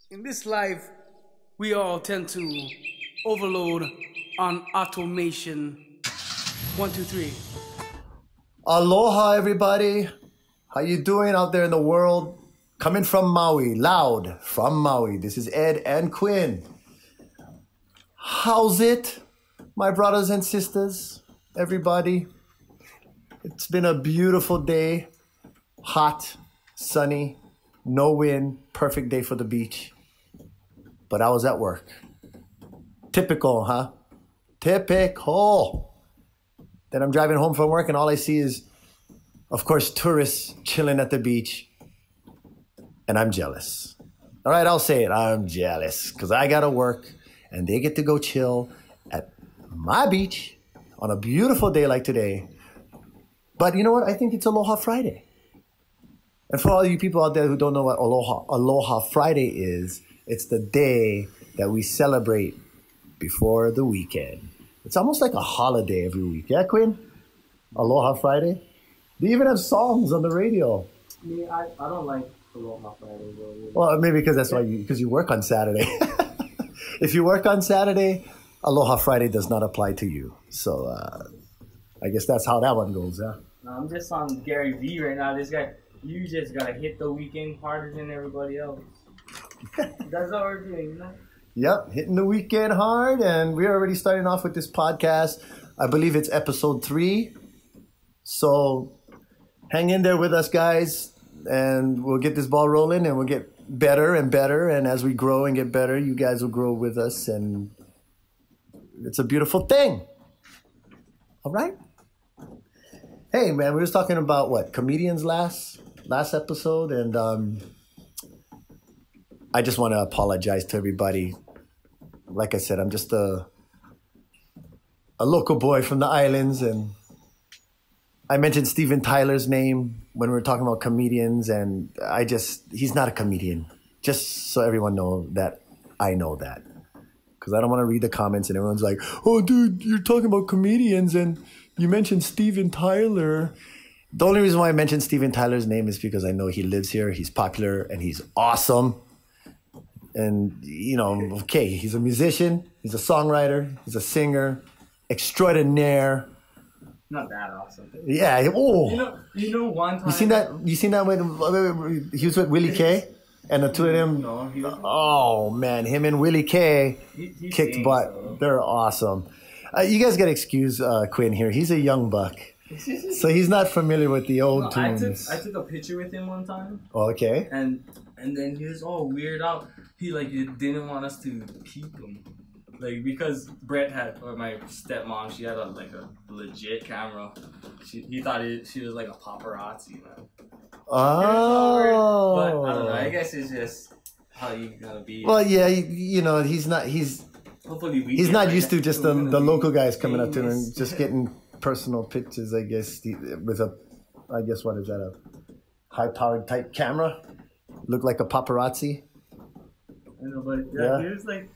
In this life, we all tend to overload on automation. One, two, three. Aloha, everybody. How you doing out there in the world? Coming from Maui, loud from Maui. This is Ed and Quinn. How's it, my brothers and sisters, everybody? It's been a beautiful day. Hot, sunny, no wind, perfect day for the beach. But I was at work. Typical, huh? Typical. Then I'm driving home from work and all I see is, of course, tourists chilling at the beach. And I'm jealous. All right, I'll say it. I'm jealous because I got to work and they get to go chill at my beach on a beautiful day like today. But you know what? I think it's Aloha Friday. And for all you people out there who don't know what Aloha Friday is, it's the day that we celebrate before the weekend. It's almost like a holiday every week. Yeah, Quinn? Aloha Friday? They even have songs on the radio. Me, I don't like Aloha Friday. Really. Well, maybe because that's why you work on Saturday. If you work on Saturday, Aloha Friday does not apply to you. So I guess that's how that one goes, yeah? No, I'm just on Gary Vee right now. This guy, you just gotta hit the weekend harder than everybody else. That's what we're doing, you know? Yep, hitting the weekend hard, and we're already starting off with this podcast. I believe it's episode 3. So hang in there with us, guys, and we'll get this ball rolling, and we'll get better and better. And as we grow and get better, you guys will grow with us, and it's a beautiful thing. All right? Hey, man, we were talking about what? Comedians last episode, and I just want to apologize to everybody. Like I said, I'm just a local boy from the islands, and I mentioned Steven Tyler's name when we were talking about comedians, and he's not a comedian. Just so everyone knows that I know that. Because I don't want to read the comments and everyone's like, oh, dude, you're talking about comedians and you mentioned Steven Tyler. The only reason why I mentioned Steven Tyler's name is because I know he lives here, he's popular, and he's awesome. And, you know, okay, he's a musician, he's a songwriter, he's a singer, extraordinaire. Not that awesome. Yeah. Oh. You know one time. You seen that when he was with Willie K? And the two of them. No, oh man, him and Willie K kicked butt. So. They're awesome. You guys gotta excuse Quinn here. He's a young buck, so he's not familiar with the old tunes. I took a picture with him one time. Okay. And then he was all weird out. He didn't want us to keep him. Like, because Brett or my stepmom, she had a legit camera. He thought she was like a paparazzi, man. Oh. But I don't know. I guess it's just how you gotta be. Well, yeah, you know, he's not used to just the local guys coming up to him and just getting personal pictures. I guess with what is that, a high-powered type camera? Look like a paparazzi. I know, but yeah, he was like.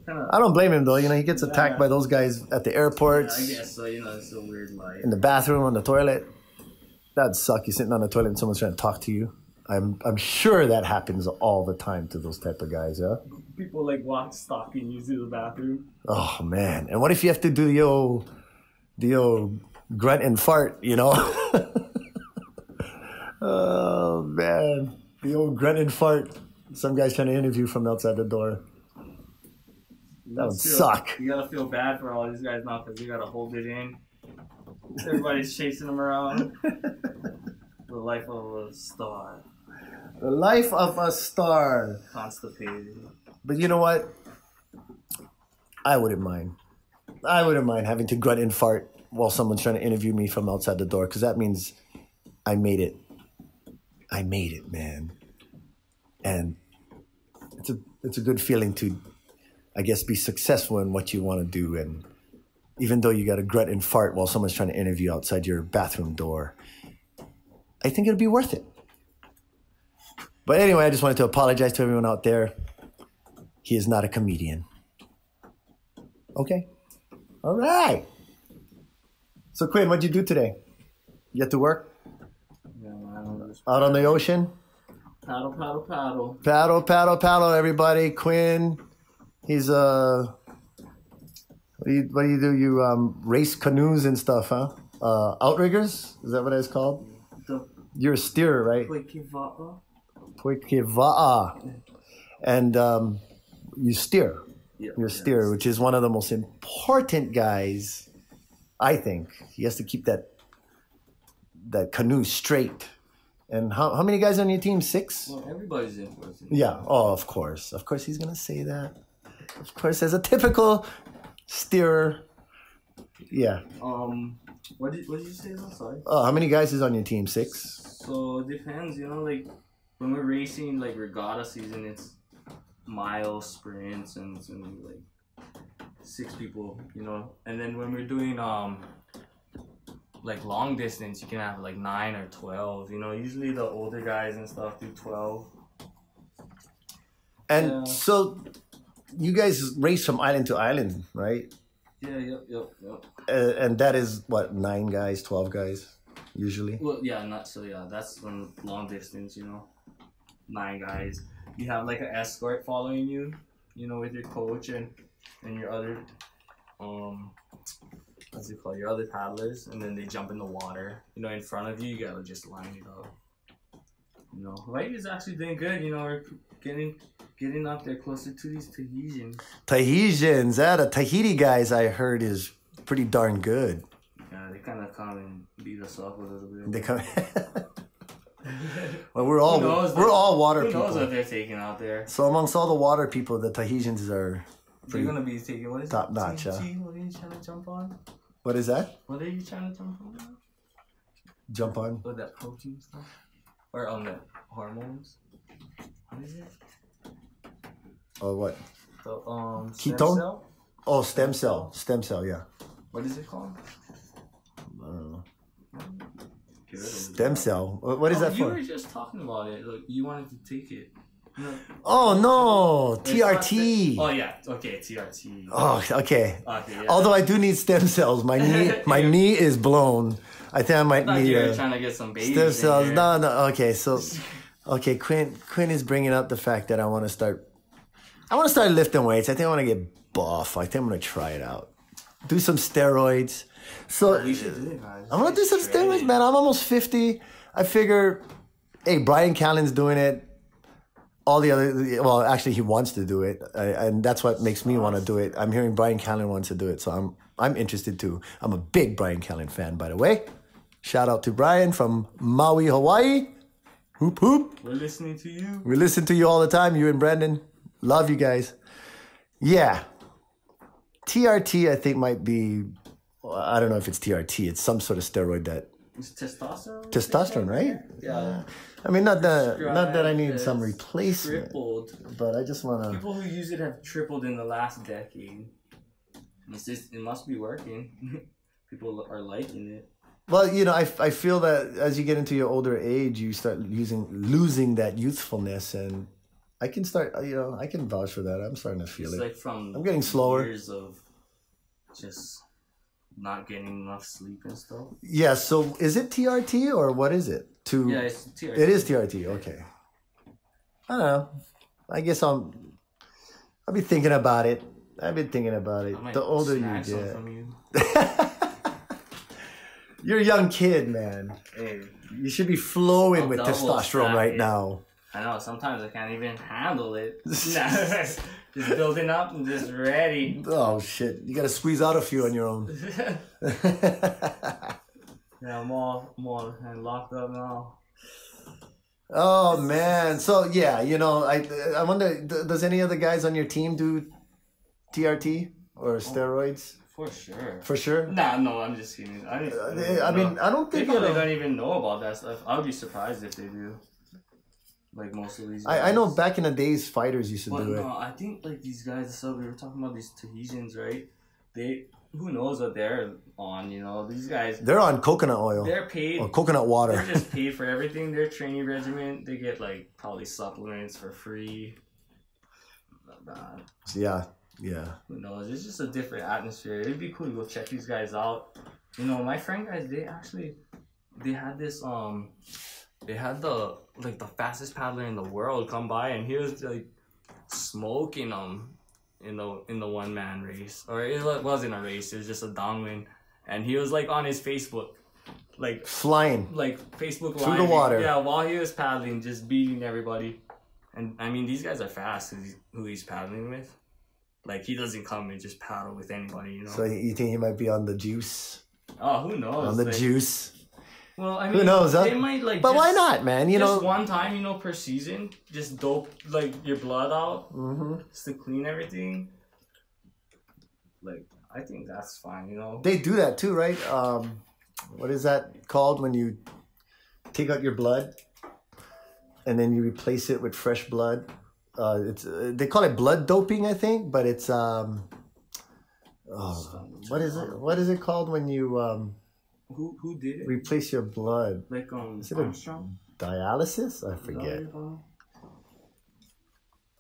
I don't blame him though. You know, he gets attacked by those guys at the airports. Yeah, I guess so. You know, it's a weird life. In the bathroom, on the toilet. That'd suck. You're sitting on the toilet and someone's trying to talk to you. I'm sure that happens all the time to those type of guys, yeah? People walk stalking you to the bathroom. Oh man. And what if you have to do the old grunt and fart, you know? Oh man. The old grunt and fart. Some guy's trying to interview from outside the door. That would suck. You gotta feel bad for all these guys now because you gotta hold it in. Everybody's chasing them around. The life of a star. The life of a star. Constipated. But you know what? I wouldn't mind. I wouldn't mind having to grunt and fart while someone's trying to interview me from outside the door because that means I made it. I made it, man. And it's a good feeling to, I guess, be successful in what you want to do. And even though you got to grunt and fart while someone's trying to interview outside your bathroom door, I think it'll be worth it. But anyway, I just wanted to apologize to everyone out there. He is not a comedian. Okay? All right. So, Quinn, what'd you do today? You had to work? Yeah, I don't know. Out on the ocean? Paddle, paddle, paddle. Paddle, paddle, paddle, everybody. Quinn, he's what do you do? You race canoes and stuff, huh? Outriggers? Is that what it's called? You're a steerer, right? Poikeva'a. And you steer. Yep, You're a steerer, which is one of the most important guys, I think. He has to keep that canoe straight. And how many guys on your team? 6? Well, everybody's important. Yeah. Oh, of course. Of course he's going to say that. Of course, as a typical steerer. Yeah. What did you say? I'm sorry. Oh, how many guys is on your team? 6? So it depends, like when we're racing like regatta season, it's mile sprints and like 6 people, and then when we're doing like long distance, you can have like 9 or 12. Usually the older guys and stuff do 12. And so you guys race from island to island, right? Yeah, yep. And that is what, 9 guys, 12 guys, usually? Well, yeah, that's when long distance, 9 guys. You have like an escort following you, with your coach and your other, what's it called, your other paddlers, and then they jump in the water, in front of you. You gotta just line it up. Hawai'i is actually doing good. We're getting up there closer to these Tahitians. The Tahiti guys I heard is pretty darn good. Yeah, they kind of come and beat us up a little bit. They come. Well, we're all water people. Who knows what they're taking out there? So amongst all the water people, the Tahitians are they're gonna be taking what is top notch. What are you trying to jump on? What is that? What are you trying to jump on? Jump on? With that protein stuff, or on the hormones? What is it? Oh, what? The ketone? Stem cell? Oh, stem cell. Yeah. What is it called? I don't know. Good. Stem cell. What is that You for? were just talking about it. Like, you wanted to take it. Oh no, T.R.T. Oh yeah, okay, T.R.T. Oh, okay. Yeah. Although I do need stem cells. My knee is blown. I think I might need. You were trying to get some babies. Stem cells. No. Okay, so Quinn is bringing up the fact that I want to start lifting weights. I think I want to get buff. I think I'm gonna try it out. Do some steroids. So we should do it, guys. I'm gonna do some steroids, man. I'm almost 50. I figure, hey, Brian Callen's doing it. All the other, well, actually, he wants to do it, and that's what makes me want to do it. I'm hearing Brian Callen wants to do it, so I'm interested too. I'm a big Brian Callen fan, by the way. Shout out to Brian from Maui, Hawaii. Hoop hoop. We're listening to you. We listen to you all the time. You and Brandon, love you guys. Yeah, T.R.T. I think might be. I don't know if it's T.R.T. It's some sort of steroid that. It's testosterone. Testosterone, right? Yeah. I mean, not that I need some replacement, tripled. but I just want to. People who use it have tripled in the last decade. It must be working. People are liking it. Well, I feel that as you get into your older age, you start losing that youthfulness, and I can start. I can vouch for that. I'm starting to feel it. Like I'm getting slower. Years of just not getting enough sleep and stuff. Yeah. So is it T.R.T. or what is it? Yeah, it's T.R.T. It is T.R.T. Okay. I don't know. I guess I'll be thinking about it. I've been thinking about it. The older you get. From you. You're a young kid, man. Hey, you should be flowing with testosterone right now. I know. Sometimes I can't even handle it. Just building up and just ready. Oh shit! You gotta squeeze out a few on your own. Yeah, I'm all locked up now. Oh man! So yeah, I wonder, does any of the guys on your team do T.R.T. or steroids? For sure. For sure? No, I'm just kidding. I don't think they probably don't even know about that stuff. I would be surprised if they do. Like most of these guys. I know back in the days, fighters used to do it. No, I think like these guys. So we were talking about these Tahitians, right? Who knows what they're on? These guys. They're on coconut oil. They're paid. Or coconut water. They're just paid for everything. Their training regimen. They get like probably supplements for free. Yeah. Who knows? It's just a different atmosphere. It'd be cool to go check these guys out. My friend guys, they had this They had the like the fastest paddler in the world come by, and he was like smoking them in the one man race, or it wasn't a race. It was just a downwind, and he was like on his Facebook, like flying, like Facebook through Live, the water. Yeah, while he was paddling, just beating everybody. And I mean, these guys are fast. Who he's paddling with, like he doesn't come and just paddle with anybody, you know. So you think he might be on the juice? Oh, who knows? On the juice. Well, I mean, who knows? They might like. But just, why not, man? You know, just one time, you know, per season, just dope like your blood out, just to clean everything. Like, I think that's fine, you know. They do that too, right? What is that called when you take out your blood and then you replace it with fresh blood? It's they call it blood doping, I think, but it's what is it? What is it called when you Who did it? replace your blood? Like Is it a dialysis? I forget.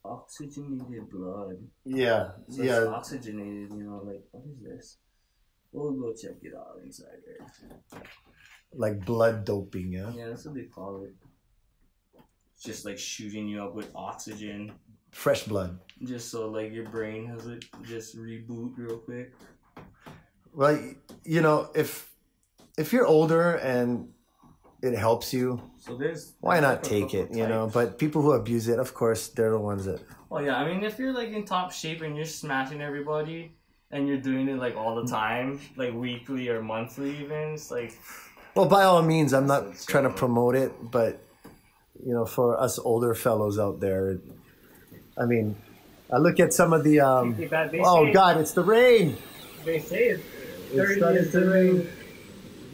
Oxygenated blood. Yeah, So yeah. it's oxygenated, you know, like, what is this? We'll go check it out inside there. Like blood doping, yeah. Yeah, that's what they call it. It's just like shooting you up with oxygen. Fresh blood. Just so like your brain has it just reboot real quick. Well, you know, if you're older and it helps you, So there's why not like a take couple it, you know? types. But people who abuse it, of course, they're the ones that... Well, yeah, I mean, if you're like in top shape and you're smashing everybody and you're doing it like all the time, like weekly or monthly even, it's like... Well, by all means, I'm not trying to promote it, but, you know, for us older fellows out there, I mean, I look at some of the... oh, God, it's the rain! They say it's 30 started is the to new, rain.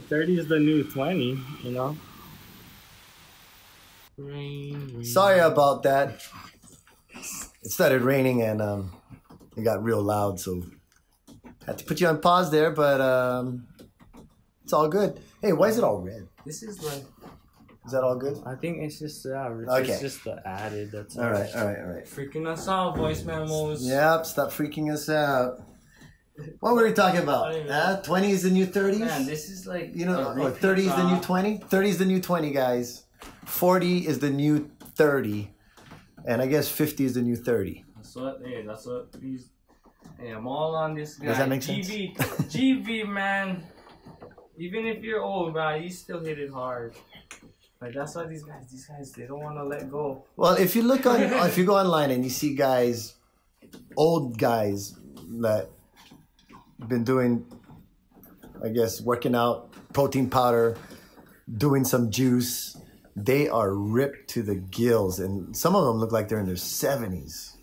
30 is the new 20, you know? Rain. Sorry about that. It started raining and it got real loud, so had to put you on pause there, but it's all good. Hey, why is it all red? This is like... Is that all good? I think it's just, Okay. it's just the added, that's All right. Freaking us out, voice memos. Yep, stop freaking us out. What were we talking about? 20 is the new 30s? Man, this is like... You know, a 30 is the new 20? 30 is the new 20, guys. 40 is the new 30. And I guess 50 is the new 30. That's what he's... Hey, I'm all on this guy. Does that make sense? GV, man. Even if you're old, man, you still hit it hard. Like, that's why these guys, they don't want to let go. Well, if you look on, if you go online and you see guys, old guys that been doing, I guess, working out, protein powder, doing some juice, they are ripped to the gills, and some of them look like they're in their 70s.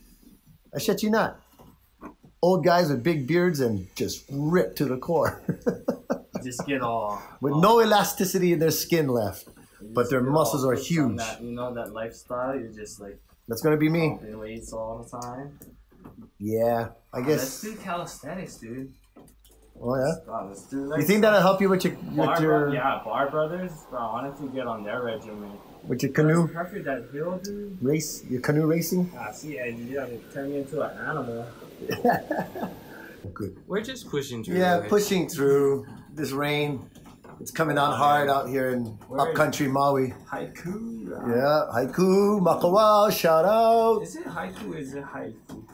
I shit you not. Old guys with big beards and just ripped to the core. Just get all... With no elasticity in their skin left. But their muscles are huge. That, you know, that lifestyle, you're just like... That's going to be me. Pumping weights all the time. Yeah, I guess. Let's do calisthenics, dude. Oh, yeah? God, let's do, like, You think that'll help you with your... Bar Brothers, bro, I wanted to get on their regimen. With your canoe That's perfect, that hill, dude. race? Your canoe racing? See, you gotta turn me into an animal. Good. We're just pushing through. Yeah, right? pushing through this rain. It's coming down hard out here in upcountry Maui. Haiku. Yeah, haiku, makawa, shout out. Is it haiku or is it haiku?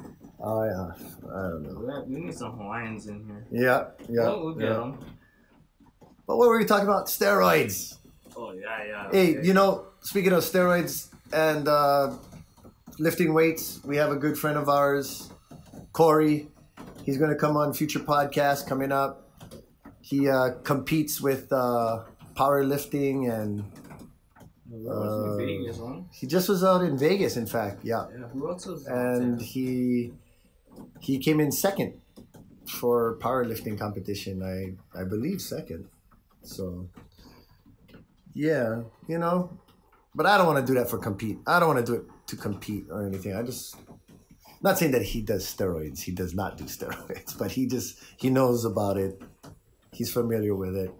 Oh, yeah. I don't know. We need some Hawaiians in here. Yeah. We'll get them. But what were we talking about? Steroids. Oh, yeah. Hey, okay. you know, speaking of steroids and lifting weights, we have a good friend of ours, Corey. He's going to come on future podcasts coming up. He competes with powerlifting and Vegas, huh? he just was out in Vegas, in fact. Yeah. Who else was And there? he came in second for powerlifting competition. I believe second. So yeah, you know, but I don't want to do that for compete. I don't want to do it to compete or anything. Not saying that he does steroids. He does not do steroids, but he knows about it. He's familiar with it.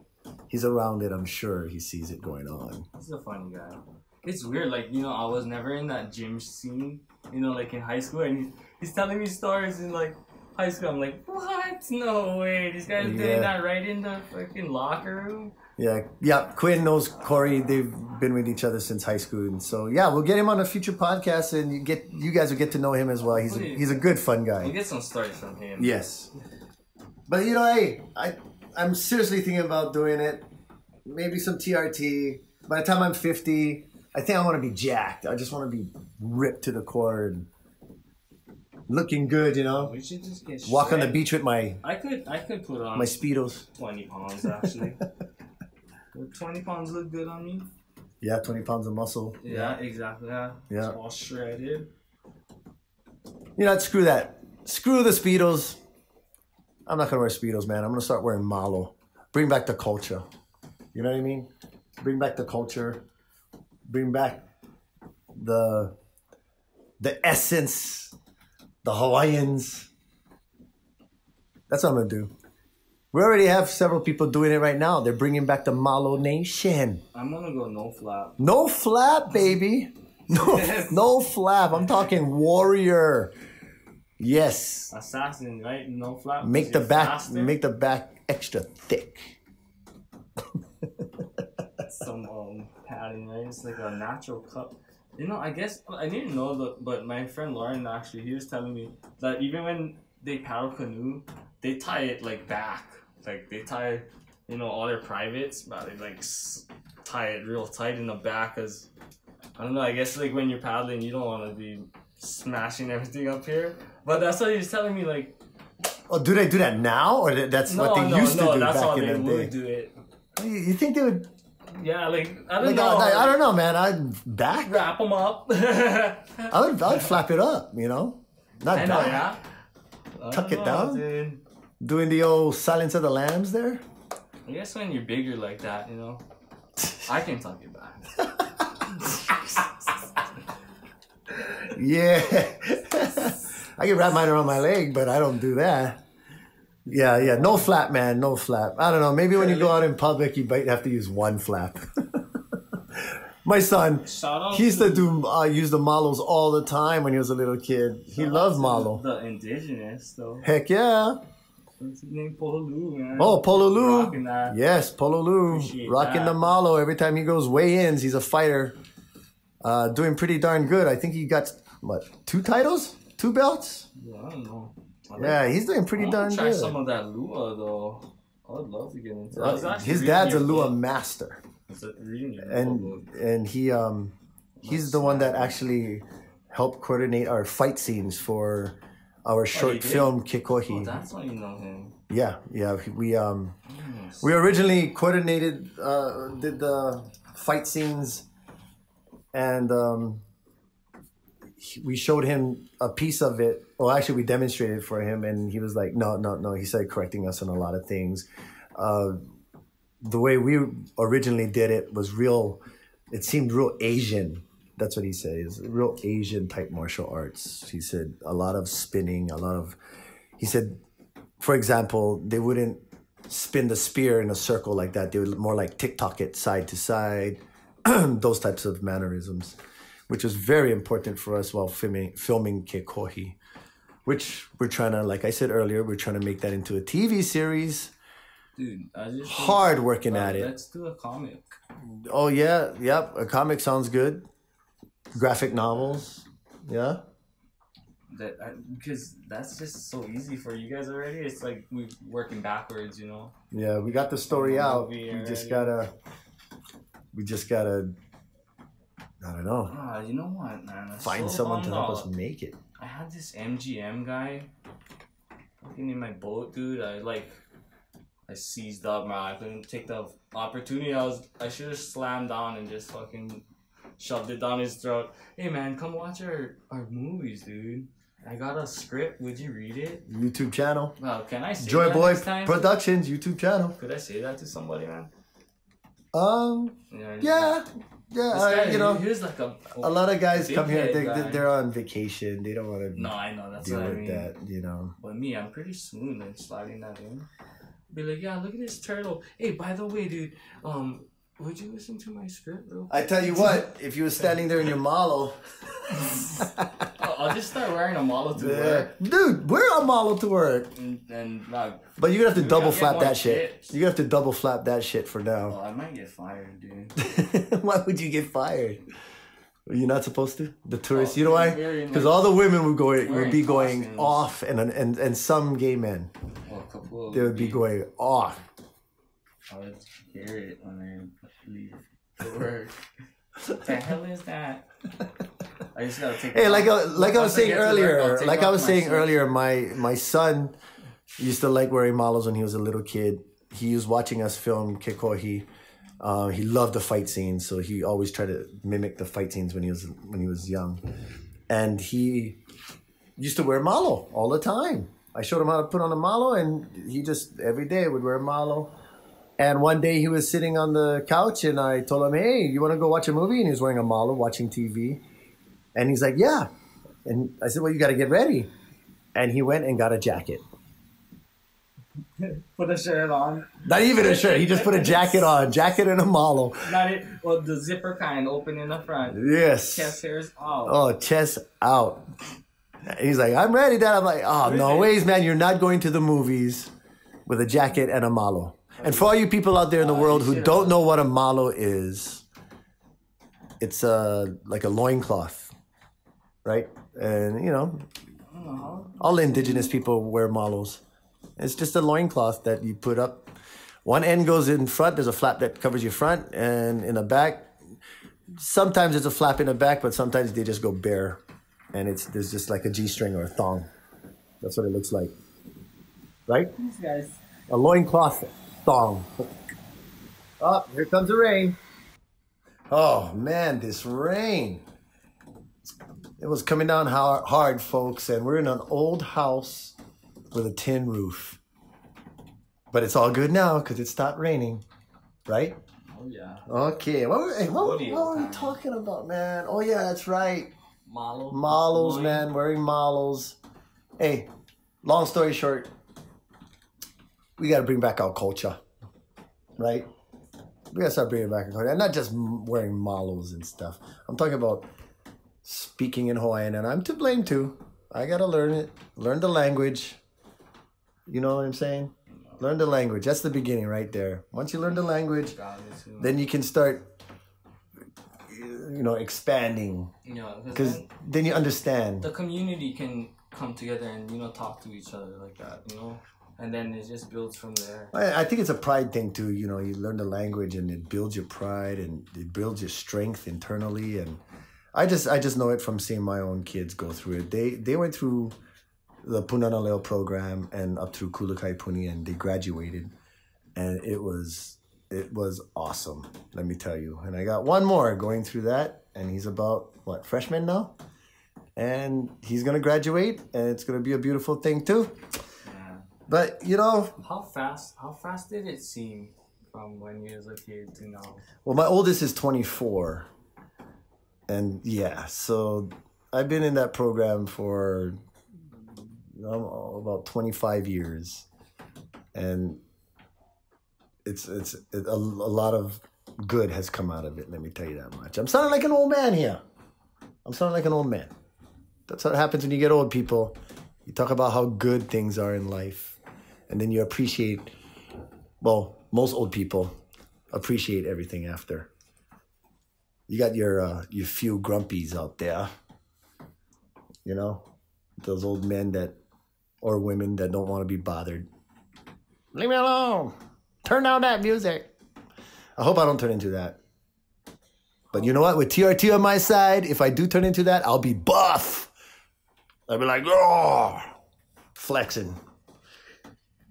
He's around it. I'm sure he sees it going on. He's a funny guy. It's weird, like, you know, I was never in that gym scene, you know, like in high school, and he's telling me stories in like high school. I'm like, what? No way. This guy's doing that right in the fucking locker room. Yeah. Quinn knows Corey. They've been with each other since high school, and so yeah, we'll get him on a future podcast, and you guys will get to know him as well. He's a good, fun guy. We'll get some stories from him. Yes, but hey, I'm seriously thinking about doing it. Maybe some T.R.T. By the time I'm 50, I think I want to be jacked. I just want to be ripped to the core and looking good, We should just get walk on the beach with my. I could put on my Speedos. 20 pounds actually. Would 20 pounds look good on me? Yeah, 20 pounds of muscle. Yeah, exactly. Yeah. It's all shredded. Screw that. Screw the Speedos. I'm not gonna wear Speedos, man. I'm gonna start wearing malo. Bring back the culture. You know what I mean? Bring back the culture. Bring back the essence. The Hawaiians. That's what I'm gonna do. We already have several people doing it right now. They're bringing back the Malo Nation. I'm gonna go no flap. No flap, baby. No flap. I'm talking warrior. Yes. Assassin, right? No flap. Make the back extra thick. Some padding, right? It's like a natural cup. I guess I didn't know but my friend Lauren actually, he was telling me that even when they paddle canoe, they tie it like back. Like they tie, all their privates, but they tie it real tight in the back, cause I don't know. I guess like when you're paddling, you don't want to be smashing everything up here. But that's what he was telling me. Like, oh, do they do that now, or that's what they used to do back in the day? No, that's how they would do it. You think they would? Yeah, I don't know. I don't know, man. I'd wrap them up. I would flap it up, Not back. Yeah. Tuck it down. Dude. Doing the old Silence of the Lambs there. I guess when you're bigger like that, I can tuck it back. Yeah. I can wrap mine around my leg, but I don't do that. Yeah. No flap, man. No flap. I don't know. Maybe when you go out in public, you might have to use one flap. My son, he used to use the malos all the time when he was a little kid. He loved malo. The indigenous, though. Heck yeah. What's his name? Pololu, man. Oh, Pololu. Rocking that. Yes, Pololu. Rocking the malo. Every time he goes weigh-ins, he's a fighter. Doing pretty darn good. I think he got, 2 titles? 2 belts? Yeah, I don't know. He's doing pretty darn good. Try some of that Lua, though. I would love to get into that. His dad's a Lua master. And he's the one that actually helped coordinate our fight scenes for our short film Kikohi. Oh, that's why you know him. Yeah. We originally coordinated, did the fight scenes, and we showed him a piece of it. Well, actually, we demonstrated it for him, and he was like, no. He started correcting us on a lot of things. The way we originally did it was it seemed real Asian. That's what he said. It's real Asian type martial arts. He said a lot of spinning, he said, for example, they wouldn't spin the spear in a circle like that. They would more like tick-tock it side to side, those types of mannerisms, which was very important for us while filming Kekohi, which we're trying to, like I said earlier, we're trying to make that into a TV series. Dude, hard working at it. Let's do a comic. Oh, yeah. Yep. A comic sounds good. Graphic novels. Yeah. Because that's just so easy for you guys already. It's like we're working backwards, Yeah, we got the story out. We just gotta, I don't know. You know what, man? Find someone to help us make it. I had this MGM guy fucking in my boat, dude. I seized up, man. I couldn't take the opportunity. I should have slammed down and just fucking shoved it down his throat. Hey, man, come watch our movies, dude. I got a script. Would you read it? YouTube channel. Well, can I say Joy that Boy next time? Productions YouTube channel. Could I say that to somebody, man? Yeah. Here's like a lot of guys come here. guy. They're on vacation. They don't want to. No, I know that's deal what I with mean. that. But me, I'm pretty smooth in sliding that in. Be like, yeah, look at this turtle. Hey, by the way, dude, would you listen to my script, bro? I tell you what, if you were standing there in your malo. I'll just start wearing a malo to work. Dude, wear a malo to work. And but you're gonna have to double I'll flap get that more shit. tips. You're gonna have to double flap that shit for Oh, now. I might get fired, dude. Why would you get fired? You're not supposed to? The tourists, you know why? Wearing, Because like, all the women would be going costumes. off, and some gay men, Well, a couple of they would be going off. I would hear it when I leave for work. What the hell is that? I just gotta take. Hey, it like off. I was Once I saying get to work, I'll earlier, take like I off was my saying shirt. earlier, my son used to like wearing malos when he was a little kid. He was watching us film Kekohi. He loved the fight scenes, so he always tried to mimic the fight scenes when he was young. And he used to wear malo all the time. I showed him how to put on a malo, and he just every day would wear a malo. And one day he was sitting on the couch, and I told him, "Hey, you want to go watch a movie?" And he was wearing a malo, watching TV. And he's like, "Yeah." And I said, "Well, you got to get ready." And he went and got a jacket. Put a shirt on. Not even a shirt. He just put a jacket on. Jacket and a malo. Not it. Well, the zipper kind, open in the front. Yes. Chest hairs out. Oh, chest out. And he's like, "I'm ready, Dad." I'm like, "Oh, no ways, man. You're not going to the movies with a jacket and a malo." And for all you people out there in the world who don't know what a malo is, it's like a loincloth, right? And, you know, all indigenous people wear malos. It's just a loincloth that you put up. One end goes in front. There's a flap that covers your front. And in the back, sometimes there's a flap in the back, but sometimes they just go bare. And there's just like a G-string or a thong. That's what it looks like. Right? These guys. A loincloth thong. Oh, here comes the rain. Oh, man, this rain. It was coming down hard, folks. And we're in an old house with a tin roof. But it's all good now because it stopped raining. Right? Oh, yeah. Okay. What were we talking about, man? Oh, yeah, that's right. Malo. Malos, man. Wearing malos. Hey, long story short, we got to bring back our culture. Right? We got to start bringing back our culture. And not just wearing malos and stuff. I'm talking about speaking in Hawaiian. And I'm to blame, too. I got to learn it. Learn the language. You know what I'm saying? Learn the language. That's the beginning right there. Once you learn the language, then you can start, you know, expanding. Because then you understand. The community can come together and, you know, talk to each other like that, you know? And then it just builds from there. I think it's a pride thing too. You know, you learn the language and it builds your pride and it builds your strength internally. And I just know it from seeing my own kids go through it. They went through the Punanaleo program and up through Kulukai Puni, and they graduated, and it was awesome. Let me tell you. And I got one more going through that, and he's about freshman now, and he's gonna graduate, and it's gonna be a beautiful thing too. Yeah. But you know, how fast did it seem from when you was a kid to now? Well, my oldest is 24, and yeah, so I've been in that program for about 25 years, and it's a lot of good has come out of it. Let me tell you that much. I'm sounding like an old man here. I'm sounding like an old man. That's what happens when you get old, people. You talk about how good things are in life, and then you appreciate. Well, most old people appreciate everything after. You got your few grumpies out there. You know, those old men or women that don't want to be bothered. Leave me alone. Turn down that music. I hope I don't turn into that. But you know what? With T.R.T. on my side, if I do turn into that, I'll be buff. I'll be like, oh, flexing.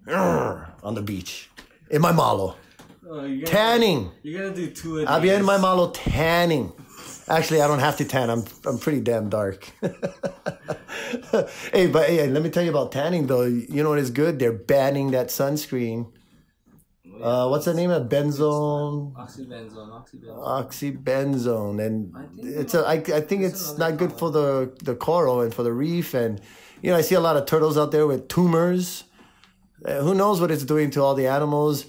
On the beach. In my malo. Tanning. You're going to do two of these. I'll be in my malo tanning. Actually, I don't have to tan. I'm pretty damn dark. Hey, let me tell you about tanning, though. You know what is good? They're banning that sunscreen. What's the name of benzone? Oxybenzone. And I think it's not good for the coral and for the reef. And, you know, I see a lot of turtles out there with tumors. Who knows what it's doing to all the animals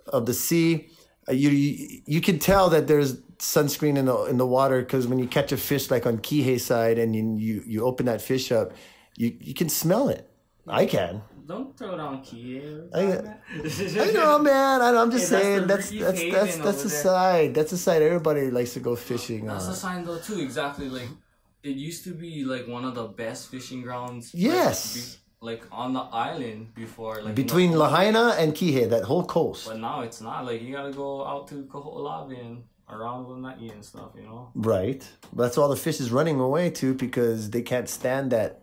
of the sea. You can tell that there's sunscreen in the water, because when you catch a fish like on Kihei side and you open that fish up, you can smell it. I can. Don't throw it on Kihei. I know, man. I'm just saying that's the side. That's the side everybody likes to go fishing. That's a sign though too. Exactly. Like it used to be like one of the best fishing grounds. Yes. Like on the island before, like between Lahaina and Kihei, that whole coast. But now it's not. Like you gotta go out to Kaho'olawe and around Lanai and stuff, you know. Right. That's all the fish is running away to, because they can't stand that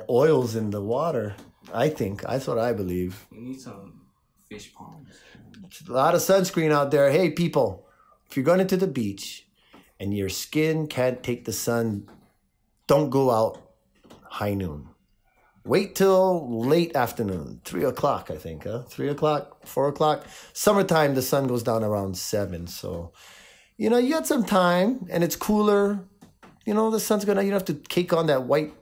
oils in the water. I think that's what I believe. We need some fish ponds. A lot of sunscreen out there. Hey, people, if you're going into the beach and your skin can't take the sun, don't go out high noon. Wait till late afternoon, 3 o'clock, I think, huh? 3 o'clock, 4 o'clock. Summertime, the sun goes down around 7. So, you know, you got some time and it's cooler. You know, the sun's gonna, you don't have to cake on that white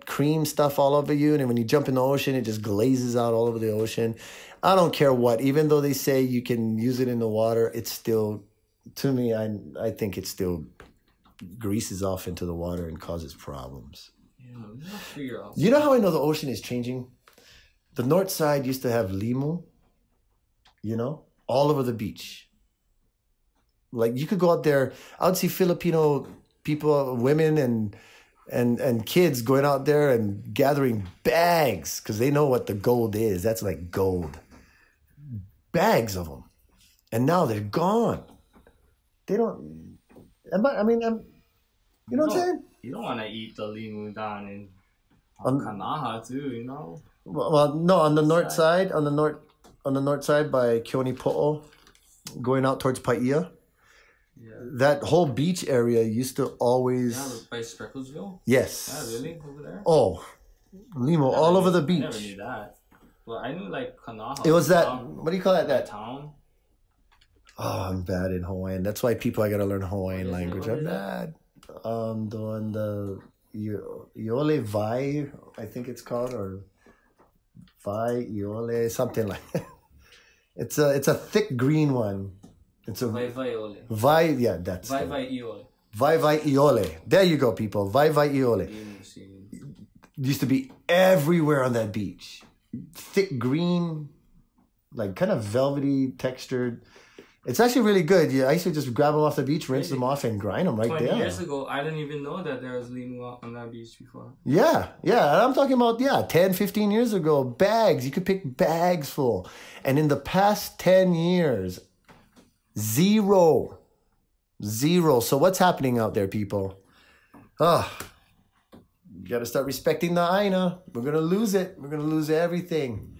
cream stuff all over you. And then when you jump in the ocean, it just glazes out all over the ocean. I don't care what, even though they say you can use it in the water, it's still, to me, I think it still greases off into the water and causes problems. You know how I know the ocean is changing? The north side used to have limu, you know, all over the beach. Like you could go out there, I would see Filipino people, women and kids going out there and gathering bags because they know what the gold is. That's like gold. Bags of them. And now they're gone. They don't, you know what I'm saying? You don't want to eat the limu down in Kanaha too, you know. Well, no, on the north side, on the north side by Kionipo'o, going out towards Paia. Yeah. That whole beach area used to always. Yeah, by Sprecklesville. Yes. Yeah, really, over there. Oh, limo all over the beach. I never knew that. Well, I knew like Kanaha. It was that. What do you call that? That town. Oh, I'm bad in Hawaiian. That's why I gotta learn Hawaiian language. I'm bad. The Iole Vai, I think it's called, or Vai Iole, something like that. It's a thick green one. It's a Vai, yeah, that's Vai Iole. Vai Iole. There you go, people. Vai Iole. Used to be everywhere on that beach. Thick green, like kind of velvety textured. It's actually really good. Yeah, I used to just grab them off the beach, rinse them off, and grind them right 20 there. 20 years ago, I didn't even know that there was limu on that beach before. Yeah. I'm talking about, 10, 15 years ago, bags. You could pick bags full. And in the past 10 years, zero. So what's happening out there, people? You got to start respecting the aina. We're going to lose it. We're going to lose everything.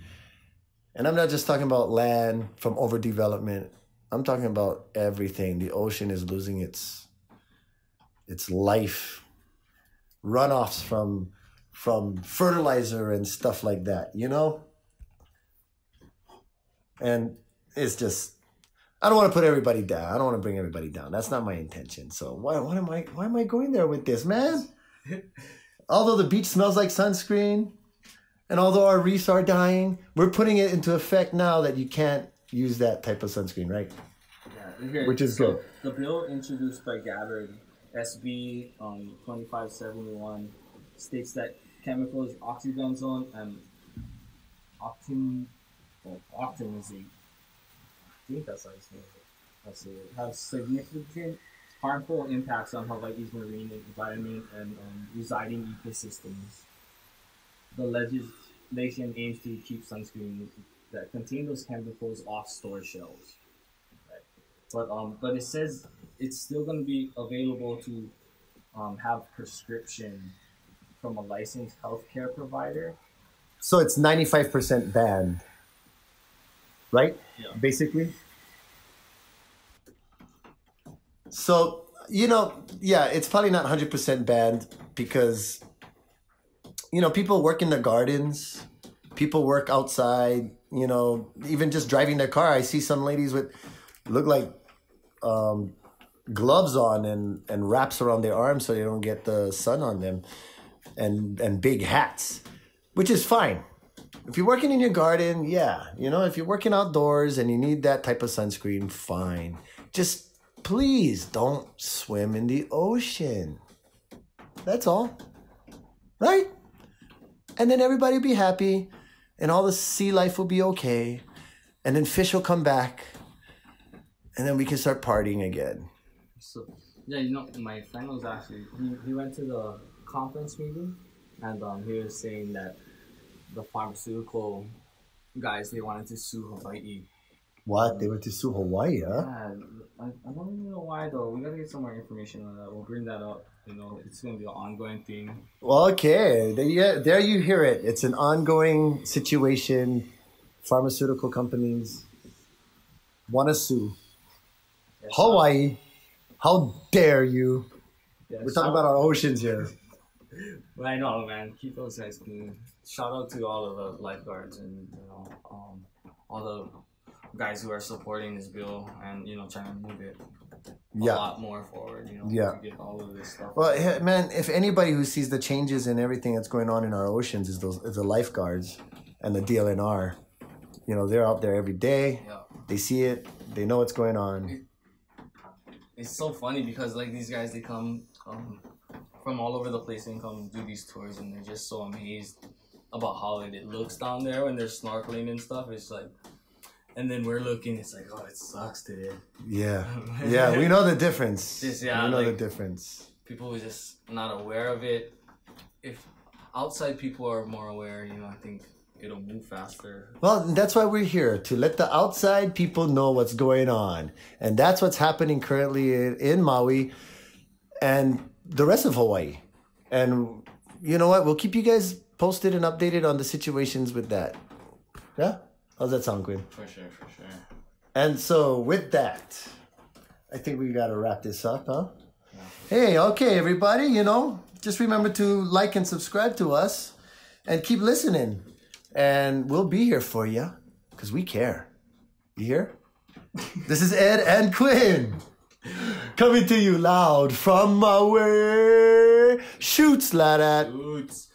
And I'm not just talking about land from overdevelopment. I'm talking about everything. The ocean is losing its life. Runoffs from fertilizer and stuff like that, you know? And it's just, I don't want to put everybody down. I don't want to bring everybody down. That's not my intention. So why am I going there with this, man? Although the beach smells like sunscreen, and although our reefs are dying, we're putting it into effect now that you can't use that type of sunscreen, right? Yeah, here, which is good. The bill introduced by Gabbard, SB 2571, states that chemicals oxybenzone and octenzate, I think that's how it's named, have significant harmful impacts on Hawaii's marine environment and residing ecosystems. The legislation aims to keep sunscreen that contain those chemicals off store shelves. Right? But it says it's still going to be available to have prescription from a licensed healthcare provider. So it's 95% banned, right? Yeah. Basically. So, it's probably not 100% banned because, people work in the gardens, people work outside, even just driving their car. I see some ladies look like gloves on and wraps around their arms so they don't get the sun on them, and big hats, which is fine. If you're working in your garden, if you're working outdoors and you need that type of sunscreen, fine. just please don't swim in the ocean. That's all. Right? And then everybody will be happy, and all the sea life will be okay, and then fish will come back, and then we can start partying again. So, yeah, you know, my friend was actually, he went to the conference meeting, and he was saying that the pharmaceutical guys, they wanted to sue Hawai'i. What? They went to sue Hawaii, huh? Yeah, I don't even know why though. We gotta get some more information on that. We'll bring that up. You know, it's gonna be an ongoing thing. Okay, there you hear it. It's an ongoing situation. Pharmaceutical companies want to sue. Yes, Hawaii, how dare you? yeah, We're talking about our oceans here. But I know, man. Keep those guys clean. Shout out to all of the lifeguards and all the guys who are supporting this bill and trying to move it a lot more forward. To get all of this stuff. Well, man, if anybody who sees the changes and everything that's going on in our oceans is the lifeguards and the DLNR. They're out there every day. Yeah. They see it. They know what's going on. It's so funny because like these guys, they come from all over the place and come do these tours, and they're just so amazed about how it looks down there when they're snorkeling and stuff. It's like, and then we're looking, it's like, oh, it sucks today. Yeah. Yeah, we know the difference. We know the difference. People are just not aware of it. If outside people are more aware, I think it'll move faster. Well, that's why we're here, to let the outside people know what's going on. And that's what's happening currently in Maui and the rest of Hawaii. And you know what? We'll keep you guys posted and updated on the situations with that. Yeah? How's that sound, Quinn? For sure. And so with that, I think we got to wrap this up, huh? Yeah. Hey, okay, everybody, just remember to like and subscribe to us and keep listening. And we'll be here for you because we care. You hear? This is Ed and Quinn coming to you loud from Maui. Shoots, lad. Shoots.